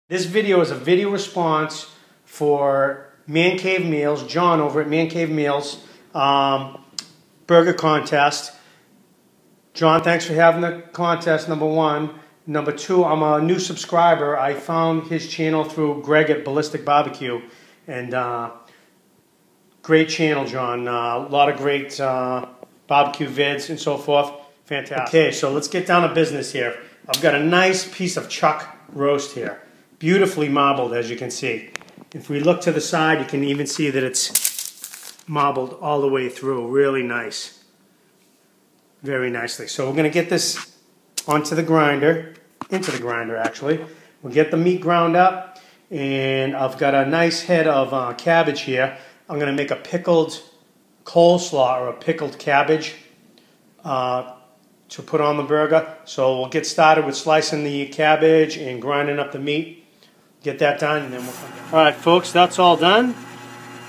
This video is a video response for Man Cave Meals, John over at Man Cave Meals burger contest. John, thanks for having the contest, number one. Number two, I'm a new subscriber. I found his channel through Greg at Ballistic Barbecue. And great channel, John. A lot of great barbecue vids and so forth. Fantastic. Okay, so let's get down to business here. I've got a nice piece of chuck roast here. Beautifully marbled, as you can see. If we look to the side, you can even see that it's marbled all the way through. Really nice. Very nicely. So we're going to get this onto the grinder, into the grinder actually. We'll get the meat ground up, and I've got a nice head of cabbage here. I'm going to make a pickled coleslaw or a pickled cabbage to put on the burger. So we'll get started with slicing the cabbage and grinding up the meat. Get that done, and then we'll come back. Alright folks, that's all done.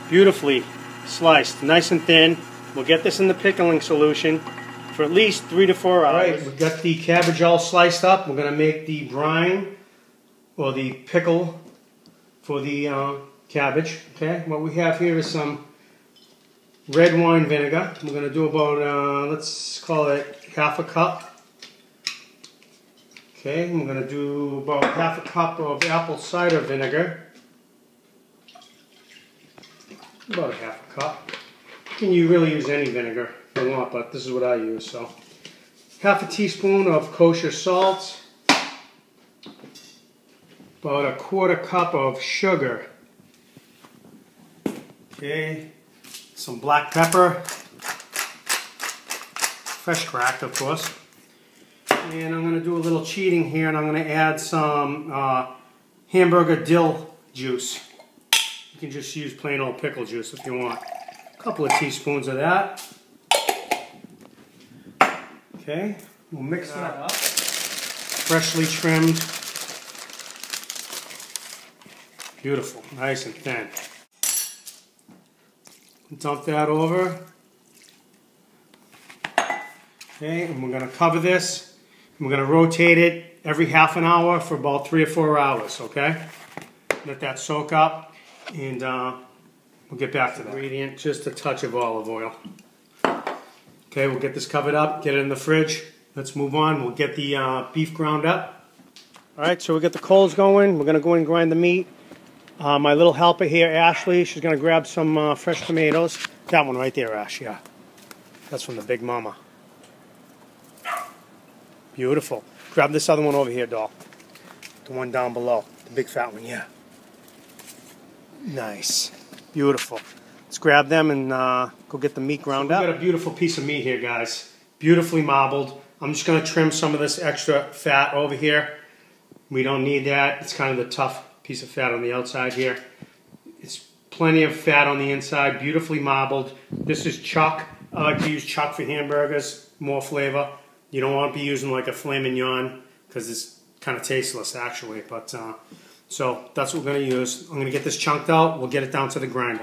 Beautifully sliced, nice and thin. We'll get this in the pickling solution for at least 3 to 4 hours. Alright, we've got the cabbage all sliced up. We're going to make the brine, or the pickle, for the cabbage. Okay, what we have here is some red wine vinegar. We're going to do about, let's call it half a cup. Okay, I'm going to do about half a cup of apple cider vinegar. About a half a cup. You really use any vinegar if you want, but this is what I use. So, half a teaspoon of kosher salt. About a quarter cup of sugar. Okay, some black pepper. Fresh cracked, of course. And I'm going to do a little cheating here, and I'm going to add some hamburger dill juice. You can just use plain old pickle juice if you want. A couple of teaspoons of that. Okay, we'll mix that up. Freshly trimmed. Beautiful, nice and thin. Dump that over. Okay, and we're going to cover this. We're going to rotate it every half an hour for about 3 or 4 hours, okay? Let that soak up, and we'll get back to the ingredient. Just a touch of olive oil. Okay, we'll get this covered up, get it in the fridge. Let's move on. We'll get the beef ground up. Alright, so we got the coals going. We're going to go and grind the meat. My little helper here, Ashley, she's going to grab some fresh tomatoes. That one right there, Ash, yeah. That's from the Big Mama. Beautiful. Grab this other one over here, doll. The one down below. The big fat one, yeah. Nice. Beautiful. Let's grab them and go get the meat ground up. We've got a beautiful piece of meat here, guys. Beautifully marbled. I'm just going to trim some of this extra fat over here. We don't need that. It's kind of the tough piece of fat on the outside here. It's plenty of fat on the inside. Beautifully marbled. This is chuck. I like to use chuck for hamburgers. More flavor. You don't want to be using like a filet mignon because it's kind of tasteless actually. But so that's what we're going to use. I'm going to get this chunked out. We'll get it down to the grinder.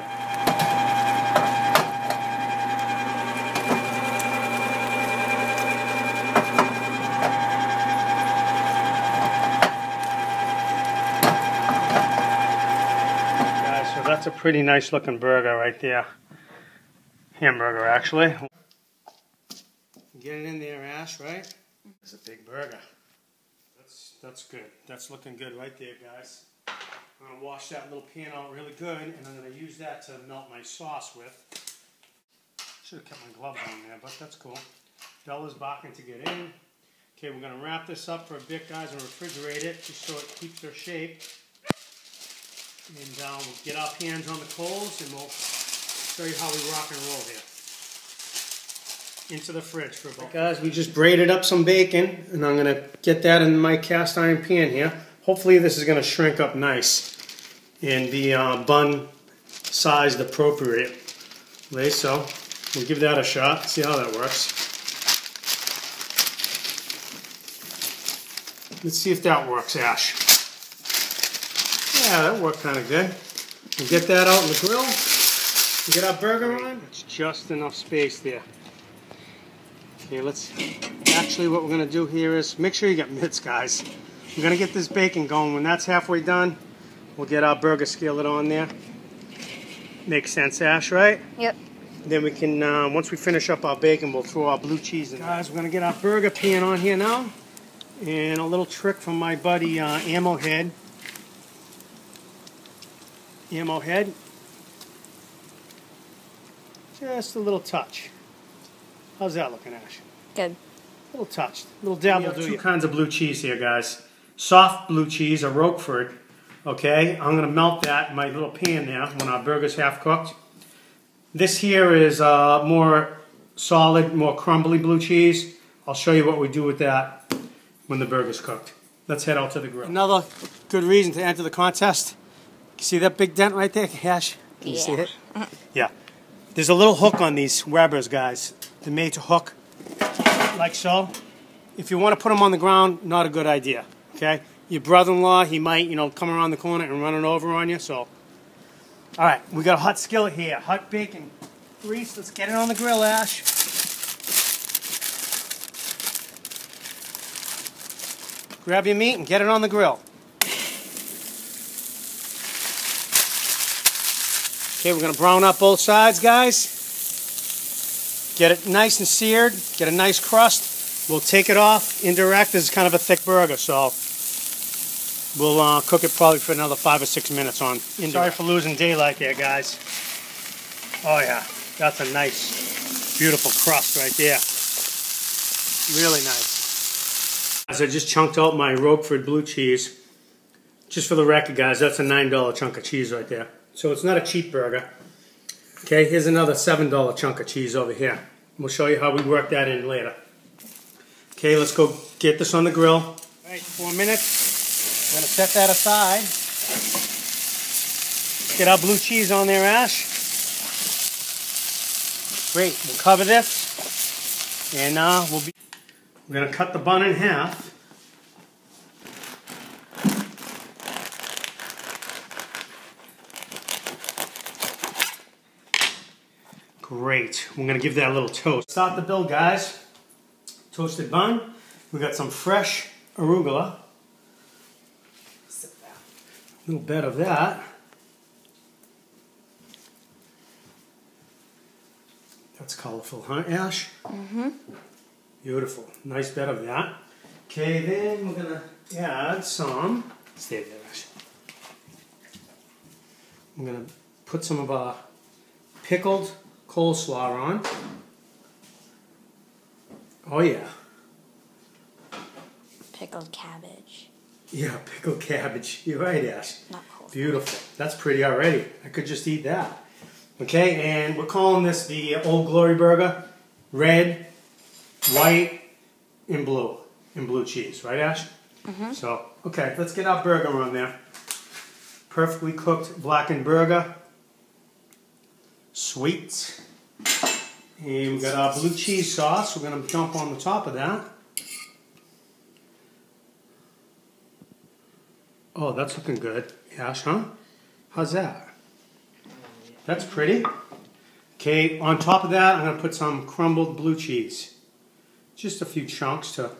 Guys, so that's a pretty nice looking burger right there. Hamburger actually. Get it in there, Ash, right? It's a big burger. That's good. That's looking good right there, guys. I'm going to wash that little pan out really good, and I'm going to use that to melt my sauce with. Should have kept my gloves on there, but that's cool. Bella's barking to get in. Okay, we're going to wrap this up for a bit, guys, and refrigerate it just so it keeps their shape. And we'll get our pans on the coals, and we'll show you how we rock and roll here. Into the fridge for about. Guys, we just braided up some bacon, and I'm going to get that in my cast iron pan here. Hopefully this is going to shrink up nice and be bun sized appropriately. So we'll give that a shot, see how that works. Let's see if that works, Ash. Yeah, that worked kind of good. We'll get that out in the grill. We'll get our burger on. It's just enough space there. Okay, actually what we're going to do here is, make sure you get mitts, guys. We're going to get this bacon going. When that's halfway done, we'll get our burger skillet on there. Makes sense, Ash, right? Yep. Then we can, once we finish up our bacon, we'll throw our blue cheese in. Guys, we're going to get our burger pan on here now. And a little trick from my buddy Ammo Head. Ammo Head. Just a little touch. How's that looking, Ash? Good. A little touch. A little dab will do. Two kinds of blue cheese here, guys. Soft blue cheese, or Roquefort. Okay, I'm going to melt that in my little pan there when our burger's half cooked. This here is more solid, more crumbly blue cheese. I'll show you what we do with that when the burger's cooked. Let's head out to the grill. Another good reason to enter the contest. You see that big dent right there, Ash? Can you see it? Yeah. There's a little hook on these Webers, guys. They're made to hook like so. If you want to put them on the ground, not a good idea. Okay? Your brother-in-law, he might, come around the corner and run it over on you. So, all right, we got a hot skillet here, hot bacon grease. Let's get it on the grill, Ash. Grab your meat and get it on the grill. Okay, we're going to brown up both sides, guys. Get it nice and seared. Get a nice crust. We'll take it off indirect. This is kind of a thick burger, so we'll cook it probably for another 5 or 6 minutes on indirect. Sorry for losing daylight there, guys. Oh, yeah. That's a nice, beautiful crust right there. Really nice. As I just chunked out my Roquefort blue cheese. Just for the record, guys, that's a $9 chunk of cheese right there. So it's not a cheap burger. Okay, here's another $7 chunk of cheese over here. We'll show you how we work that in later. Okay, let's go get this on the grill. All right, 4 minutes. We're going to set that aside. Get our blue cheese on there, Ash. Great, we'll cover this. And we're going to cut the bun in half. Great. We're going to give that a little toast. Start the build, guys. Toasted bun. We got some fresh arugula. A little bit of that. That's colorful, huh, Ash? Mm-hmm. Beautiful. Nice bit of that. Okay, then we're going to add some. Stay there, Ash. I'm going to put some of our pickled coleslaw on. Oh yeah. Pickled cabbage. Yeah, pickled cabbage. You're right, Ash. Not coleslaw. Beautiful. That's pretty already. I could just eat that. Okay, and we're calling this the Old Glory Burger. Red, white, and blue. And blue cheese. Right, Ash? Mm-hmm. So, okay, let's get our burger on there. Perfectly cooked blackened burger. Sweet. And we got our blue cheese sauce. We're going to dump on the top of that. Oh, that's looking good. Ash, huh? How's that? That's pretty. Okay, on top of that, I'm going to put some crumbled blue cheese. Just a few chunks to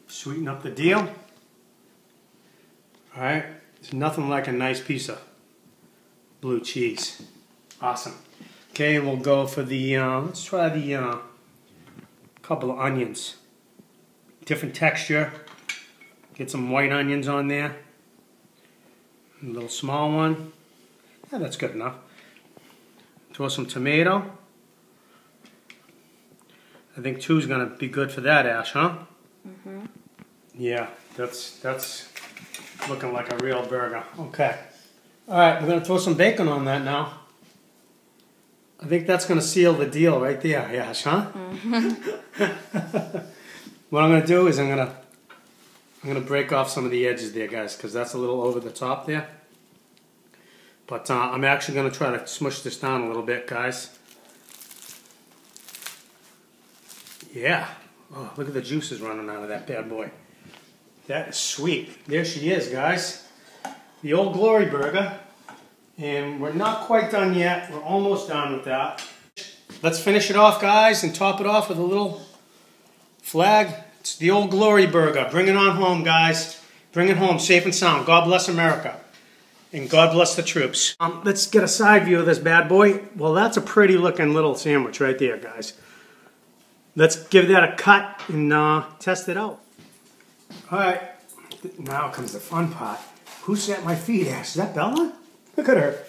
sweeten up the deal. Alright, there's nothing like a nice piece of blue cheese. Awesome. Okay, we'll go for the, let's try the couple of onions. Different texture. Get some white onions on there. A little small one. Yeah, that's good enough. Throw some tomato. I think 2 is going to be good for that, Ash, huh? Mm-hmm. Yeah, that's looking like a real burger. Okay. Alright, we're going to throw some bacon on that now. I think that's going to seal the deal right there, Ash, huh? Mm-hmm. What I'm going to do is I'm going to break off some of the edges there, guys, because that's a little over the top there. But I'm actually going to try to smush this down a little bit, guys. Yeah. Oh, look at the juices running out of that bad boy. That is sweet. There she is, guys. The Old Glory Burger. And we're not quite done yet. We're almost done with that. Let's finish it off, guys, and top it off with a little flag It's the old glory burger. Bring it on home, guys. Bring it home safe and sound. God bless America. And God bless the troops. Let's get a side view of this bad boy. Well, that's a pretty looking little sandwich right there, guys. Let's give that a cut and test it out. All right, now comes the fun part. Who set my feet ass? Is that Bella? Look at her.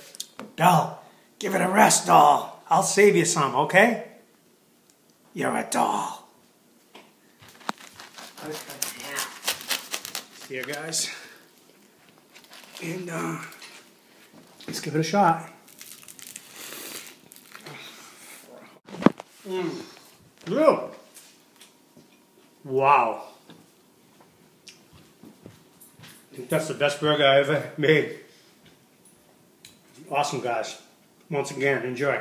Belle, give it a rest, doll. I'll save you some, okay? You're a doll. Here, guys. And let's give it a shot. Yeah. Wow. I think that's the best burger I ever made. Awesome, guys. Once again, enjoy.